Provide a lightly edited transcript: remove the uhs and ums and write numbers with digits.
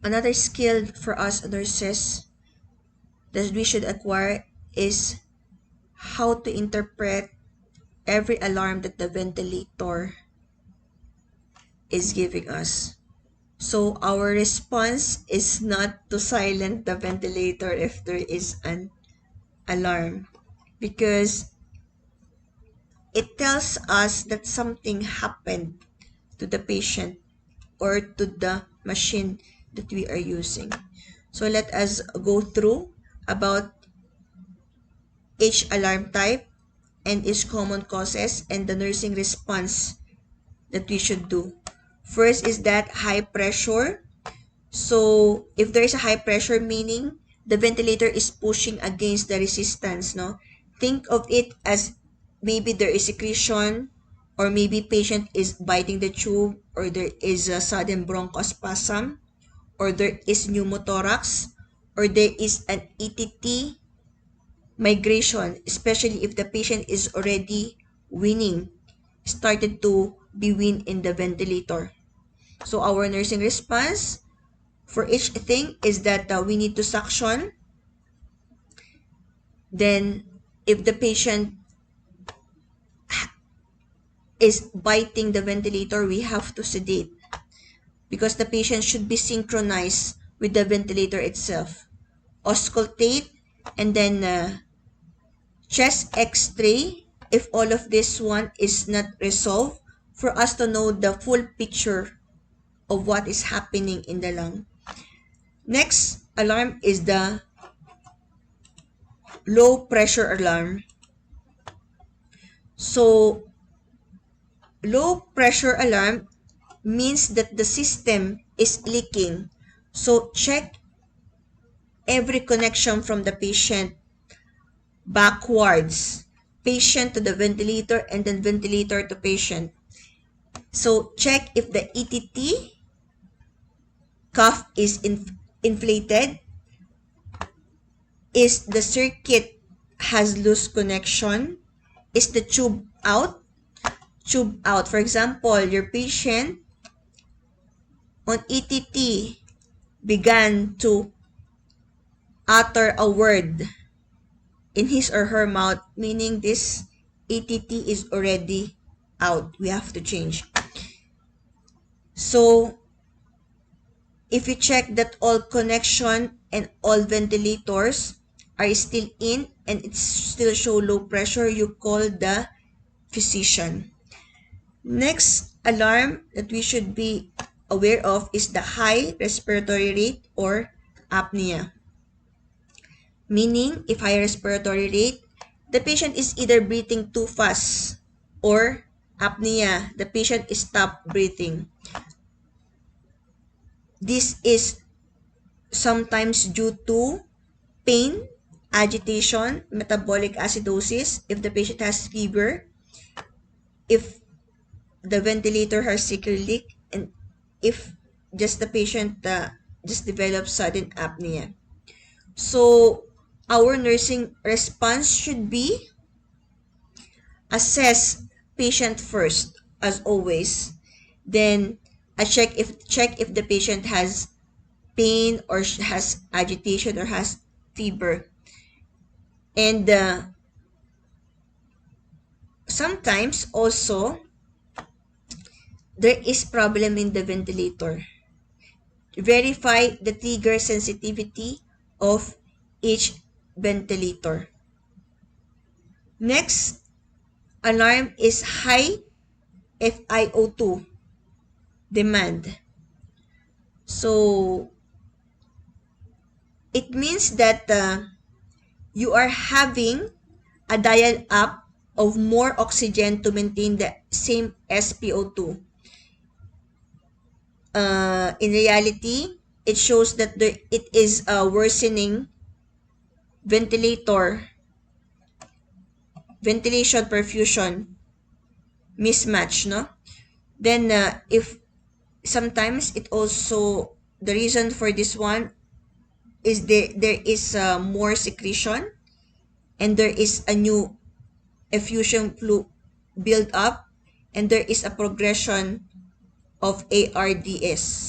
Another skill for us nurses that we should acquire is how to interpret every alarm that the ventilator is giving us. So our response is not to silence the ventilator if there is an alarm, because it tells us that something happened to the patient or to the machine that we are using. So let us go through about each alarm type and its common causes and the nursing response that we should do. First is that high pressure. So if there is a high pressure, meaning the ventilator is pushing against the resistance, no? Think of it as maybe there is secretion, or maybe patient is biting the tube, or there is a sudden bronchospasm, or there is pneumothorax, or there is an ETT migration, especially if the patient is already weaning, started to be weaned in the ventilator. So our nursing response for each thing is that we need to suction. Then if the patient is biting the ventilator, we have to sedate, because the patient should be synchronized with the ventilator itself. Auscultate, and then chest x-ray if all of this one is not resolved, for us to know the full picture of what is happening in the lung. Next alarm is the low pressure alarm. So low pressure alarm means that the system is leaking. So check every connection from the patient backwards, patient to the ventilator and then ventilator to patient. So check if the ETT cuff is inflated, is the circuit has loose connection, is the tube out. For example, your patient on ETT began to utter a word in his or her mouth, meaning this ETT is already out. We have to change. So if you check that all connection and all ventilators are still in and it still show low pressure, you call the physician. Next alarm that we should be aware of is the high respiratory rate or apnea. Meaning, if high respiratory rate, the patient is either breathing too fast, or apnea, the patient is stop breathing. This is sometimes due to pain, agitation, metabolic acidosis, if the patient has fever, if the ventilator has secure leak, and if just the patient just develops sudden apnea. So our nursing response should be assess patient first, as always. Then check if the patient has pain or has agitation or has fever. And sometimes also there is problem in the ventilator. Verify the trigger sensitivity of each ventilator. Next alarm is high FiO2 demand. So it means that you are having a dial up of more oxygen to maintain the same SpO2. In reality, it shows that it is a worsening ventilation perfusion mismatch, no? Then if sometimes it also, the reason for this one is there is more secretion and there is a new effusion fluid build up and there is a progression of ARDS.